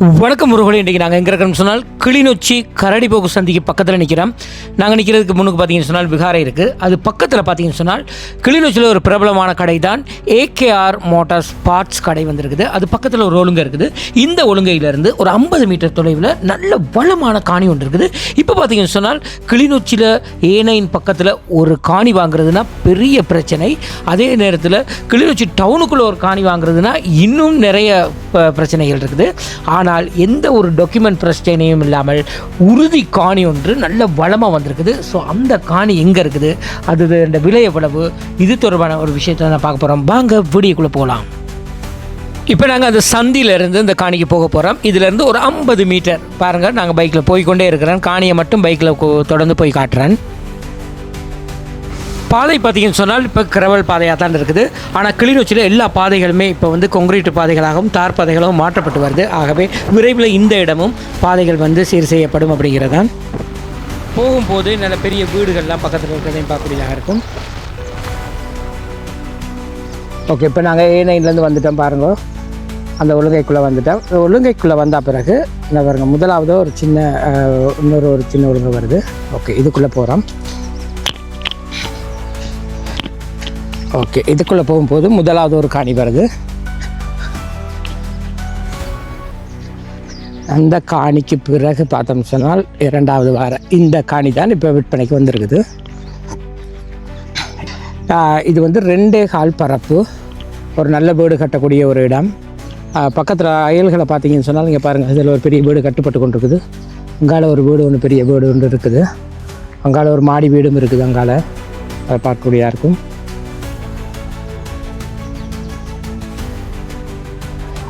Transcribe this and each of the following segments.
வணக்கம் முருகோடு. இன்றைக்கி நாங்கள் எங்கே இருக்கிறோம்னு சொன்னால் கிளிநொச்சி கரடிபோக்கு சந்திக்கு பக்கத்தில் நிற்கிறோம். நாங்கள் நிற்கிறதுக்கு முன்னுக்கு பார்த்தீங்கன்னு சொன்னால் விகாரை இருக்குது. அது பக்கத்தில் பார்த்தீங்கன்னு சொன்னால் கிளிநொச்சியில் ஒரு பிரபலமான கடை தான் ஏகேஆர் மோட்டார்ஸ் பார்ட்ஸ் கடை வந்திருக்குது. அது பக்கத்தில் ஒரு ஒழுங்கை இருக்குது. இந்த ஒழுங்கையிலேருந்து ஒரு 50 மீட்டர் தொலைவில் நல்ல வளமான காணி ஒன்று இருக்குது. இப்போ பார்த்தீங்கன்னு சொன்னால் கிளிநொச்சியில் A9 பக்கத்தில் ஒரு காணி வாங்குறதுனா பெரிய பிரச்சனை. அதே நேரத்தில் கிளிநொச்சி டவுனுக்குள்ளே ஒரு காணி வாங்குறதுனா இன்னும் நிறைய பிரச்சனைகள் இருக்குது. ஆனால் எந்த ஒரு டாக்குமெண்ட் பிரச்சனையும் இல்லாமல் உறுதி காணி ஒன்று நல்ல வளமாக வந்திருக்குது. ஸோ அந்த காணி எங்கே இருக்குது, அது இந்த விலை எவ்வளவு, இது தொடர்பான ஒரு விஷயத்தை நான் பார்க்க போகிறோம். வாங்க வீடியோக்குள்ளே போகலாம். இப்போ நாங்கள் அந்த சந்தியிலேருந்து இந்த காணிக்கு போக போகிறோம். இதிலேருந்து ஒரு 50 மீட்டர் பாருங்கள். நாங்கள் பைக்கில் போய்கொண்டே இருக்கிறேன். காணியை மட்டும் பைக்கில் தொடர்ந்து போய் காட்டுறேன். பாதை பார்த்தீங்கன்னு சொன்னால் இப்போ கிரவல் பாதையாக தான் இருக்குது. ஆனால் கிளிநொச்சியில் எல்லா பாதைகளுமே இப்போ வந்து கொங்கிரீட் பாதைகளாகவும் தார் பாதைகளாகவும் மாற்றப்பட்டு வருது. ஆகவே விரைவில் இந்த இடமும் பாதைகள் வந்து சீர் செய்யப்படும் அப்படிங்கிறதான். போகும்போது நல்ல பெரிய வீடுகள்லாம் பக்கத்தில் இருக்கிறதையும் பார்க்கக்கூடியதாக இருக்கும். ஓகே, இப்போ நாங்கள் A9லேருந்து வந்துட்டோம் பாருங்க. அந்த ஒழுங்கைக்குள்ளே வந்துட்டோம். ஒழுங்கைக்குள்ளே வந்த பிறகு என்ன பாருங்கள், முதலாவது ஒரு சின்ன ஒரு சின்ன ஒழுங்கை வருது. ஓகே, இதுக்குள்ளே போகிறோம். ஓகே, இதுக்குள்ளே போகும்போது முதலாவது ஒரு காணி வருது. அந்த காணிக்கு பிறகு பார்த்தோம்னு சொன்னால் இரண்டாவது வார இந்த காணி தான் இப்போ விற்பனைக்கு வந்திருக்குது. இது வந்து 2.25 பரப்பு, ஒரு நல்ல வீடு கட்டக்கூடிய ஒரு இடம். பக்கத்தில் அயல்களை பார்த்தீங்கன்னு சொன்னால் இங்கே பாருங்கள், இதில் ஒரு பெரிய வீடு கட்டுப்பட்டு கொண்டு இருக்குது. அங்கால ஒரு வீடு ஒன்று, பெரிய வீடு ஒன்று இருக்குது. அங்கால ஒரு மாடி வீடும் இருக்குது. அங்கால பார்க்கக்கூடியதாக இருக்கும்.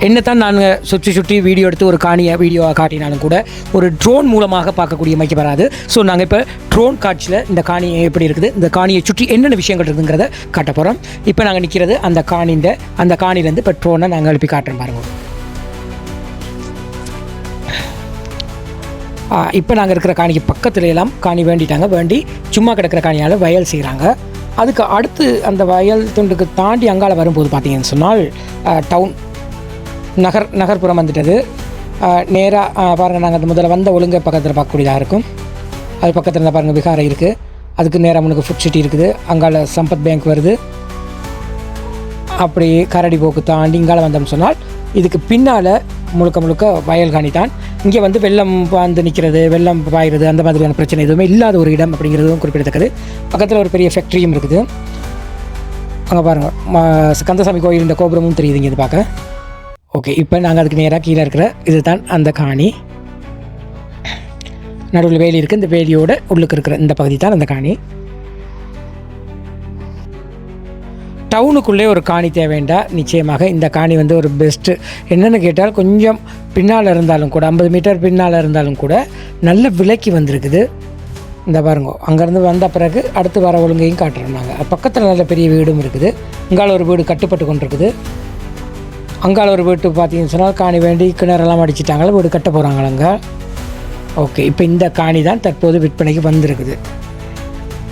என்னத்தான் நாங்கள் சுற்றி வீடியோ எடுத்து ஒரு காணியை வீடியோவாக காட்டினாலும் கூட ஒரு ட்ரோன் மூலமாக பார்க்கக்கூடிய மைக்கு வராது. ஸோ நாங்கள் இப்போ ட்ரோன் காட்சியில் இந்த காணி எப்படி இருக்குது, இந்த காணியை சுற்றி என்னென்ன விஷயங்கள் இருக்குதுங்கிறத காட்ட போகிறோம். இப்போ நாங்கள் நிற்கிறது அந்த காணிலேருந்து இப்போ ட்ரோனை நாங்கள் எழுப்பி காட்டுறோம் பாருங்கள். இப்போ நாங்கள் இருக்கிற காணிக்கு பக்கத்துல எல்லாம் காணி வேண்டி சும்மா கிடக்கிற காணியால் வயல் செய்கிறாங்க. அதுக்கு அடுத்து அந்த வயல் துண்டுக்கு தாண்டி அங்கால வரும்போது பார்த்தீங்கன்னு சொன்னால் டவுன் நகர்ப்புறம் வந்துட்டது. நேராக பாருங்கள், நாங்கள் அந்த முதல்ல வந்த ஒழுங்கை பக்கத்தில் பார்க்கக்கூடியதாக இருக்கும். அது பக்கத்தில் இருந்தால் பாருங்கள் விகாரை இருக்குது. அதுக்கு நேராக முன்னுக்கு ஃபுட் சிட்டி இருக்குது. அங்கால சம்பத் பேங்க் வருது. அப்படி கரடி போக்கு தாண்டி இங்கால வந்தோம்னு சொன்னால் இதுக்கு பின்னால் முழுக்க வயல் காணி தான். இங்கே வந்து வெள்ளம் வந்து நிற்கிறது, வெள்ளம் பாயிறது, அந்த மாதிரியான பிரச்சனை எதுவுமே இல்லாத ஒரு இடம் அப்படிங்கிறதும் குறிப்பிடத்தக்கது. பக்கத்தில் ஒரு பெரிய ஃபேக்ட்ரியும் இருக்குது. அங்கே பாருங்கள், கந்தசாமி கோயில் இந்த கோபுரமும் தெரியுதுங்க இது பார்க்க. ஓகே, இப்போ நாங்கள் அதுக்கு நேராக கீழே இருக்கிற இது தான் அந்த காணி. நடுவில் வேலி இருக்குது. இந்த வேலியோட உள்ளுக்கு இருக்கிற இந்த பகுதி தான் அந்த காணி. டவுனுக்குள்ளே ஒரு காணி தேவைண்டா நிச்சயமாக இந்த காணி வந்து ஒரு பெஸ்ட்டு. என்னென்னு கேட்டால் கொஞ்சம் பின்னால் இருந்தாலும் கூட, 50 மீட்டர் பின்னால் இருந்தாலும் கூட நல்ல விலைக்கு வந்திருக்குது. இந்த பாருங்க, அங்கேருந்து வந்த பிறகு அடுத்து வர ஒழுங்கையும் காட்டுறோம் நாங்கள். பக்கத்தில் நல்ல பெரிய வீடும் இருக்குது. இங்கால ஒரு வீடு கட்டுப்பட்டு கொண்டிருக்குது. அங்கால ஒரு வீட்டு பார்த்தீங்கன்னு சொன்னால் காணி வேண்டி கிணறெல்லாம் அடிச்சிட்டாங்களா, வீடு கட்ட போகிறாங்களாங்க. ஓகே, இப்போ இந்த காணி தான் தற்போது விற்பனைக்கு வந்திருக்குது.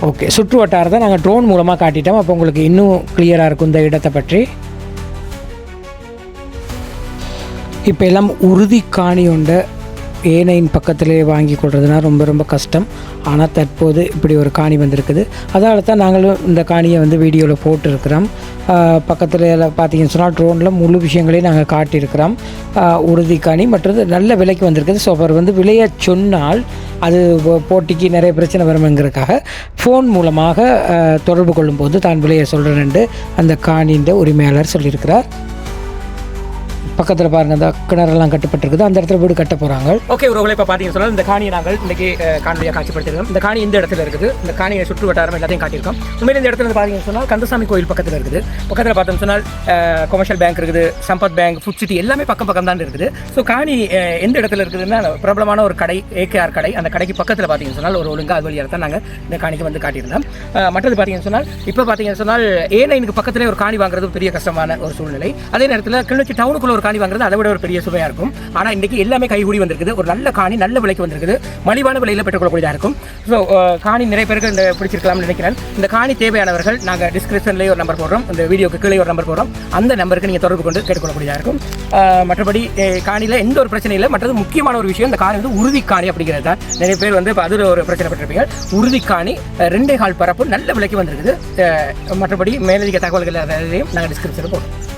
ஓகே, சுற்று வட்டாரத்தை நாங்கள் ட்ரோன் மூலமாக காட்டிட்டோம். அப்போ உங்களுக்கு இன்னும் கிளியராக இருக்கும் இந்த இடத்தை பற்றி. இப்போ எல்லாம் உறுதி காணி உண்டு. A9 பக்கத்திலே வாங்கி கொள்றதுனா ரொம்ப கஷ்டம். ஆனால் தற்போது இப்படி ஒரு காணி வந்திருக்குது. அதனால தான் நாங்களும் இந்த காணியை வந்து வீடியோவில் போட்டிருக்கிறோம். பக்கத்தில் பார்த்தீங்கன்னு சொன்னால் ட்ரோனில் முழு விஷயங்களையும் நாங்கள் காட்டியிருக்கிறோம். உறுதி காணி மற்றது நல்ல விலைக்கு வந்திருக்குது. ஸோ அவர் வந்து விலையை சொன்னால் அது போட்டிக்கு நிறைய பிரச்சனை வரும்ங்கிறதுக்காக ஃபோன் மூலமாக தொடர்பு கொள்ளும்போது தான் விலையை சொல்கிறேன்னு அந்த காணின்ற உரிமையாளர் சொல்லியிருக்கிறார். பக்கத்தில் பாருங்கள், அந்த கிணறெல்லாம் கட்டப்பட்டிருக்குது. அந்த இடத்துல வீடு கட்ட போகிறாங்க. ஓகே, ஒரு இப்போ பார்த்தீங்கன்னு சொன்னால் இந்த காணியை நாங்கள் இன்றைக்கி காணொலியாக காட்சிப்படுத்திருக்கோம். இந்த காணி இந்த இடத்துல இருக்குது. இந்த காணியை சுற்று வட்டாரம் எல்லாத்தையும் காட்டியிருக்கோம். உண்மையில் இந்த இடத்துல பார்த்தீங்கன்னு சொன்னால் கந்தசாமி கோயில் பக்கத்தில் இருக்குது. பக்கத்தில் பார்த்தோம்னு சொன்னால் கொமர்ஷியல் பேங்க் இருக்குது, சம்பத் பேங்க், ஃபுட் சிட்டி எல்லாமே பக்கம் தான் இருக்குது. ஸோ காணி எந்த இடத்துல இருக்குதுன்னா பிரபலமான ஒரு கடை, ஏகேஆர் கடை. அந்த கடைக்கு பக்கத்தில் பார்த்தீங்கன்னு சொன்னால் ஒரு ஒழுங்காக அது வழியாக தான் நாங்கள் இந்த காணிக்கு வந்து காட்டியிருந்தோம். மற்றது பார்த்தீங்கன்னு சொன்னால் இப்போ பார்த்தீங்கன்னு சொன்னால் A9க்கு பக்கத்திலே ஒரு காணி வாங்குறது பெரிய கஷ்டமான ஒரு சூழ்நிலை. அதே நேரத்தில் கிளிநொச்சி டவுனுக்குள்ள ஒரு காணி வாங்குறது அதை விட ஒரு பெரிய சுவையாக இருக்கும். ஆனால் இன்றைக்கி எல்லாமே கைகூடி வந்திருக்குது. ஒரு நல்ல காணி நல்ல விலைக்கு வந்திருக்குது, மலிவான விலையில் பெற்றுக்கொள்ளக்கூடியதாக இருக்கும். ஸோ காணி நிறைய பேருக்கு இந்த பிடிச்சிருக்கலாம்னு நினைக்கிறேன். இந்த காணி தேவையானவர்கள் நாங்கள் டிஸ்கிரிப்ஷன்லேயே ஒரு நம்பர் போடுறோம், இந்த வீடியோக்கு கீழே ஒரு நம்பர் போடுறோம், அந்த நம்பருக்கு நீங்கள் தொடர்பு கொண்டு கேட்டுக்கொள்ளக்கூடியதாக இருக்கும். மற்றபடி காணியில் எந்த ஒரு பிரச்சனையும் இல்லை. மற்றது முக்கியமான ஒரு விஷயம், இந்த காணி வந்து உறுதி காணி அப்படிங்கிறது தான். நிறைய பேர் வந்து இப்போ அதில் ஒரு பிரச்சனை பெற்றிருப்பீங்க. உறுதி காணி 2.5 பரப்பு நல்ல விலைக்கு வந்திருக்குது. மற்றபடி மேலதிக தகவல்கள் அதையும் நாங்கள் டிஸ்கிரிப்ஷனில் போடுறோம்.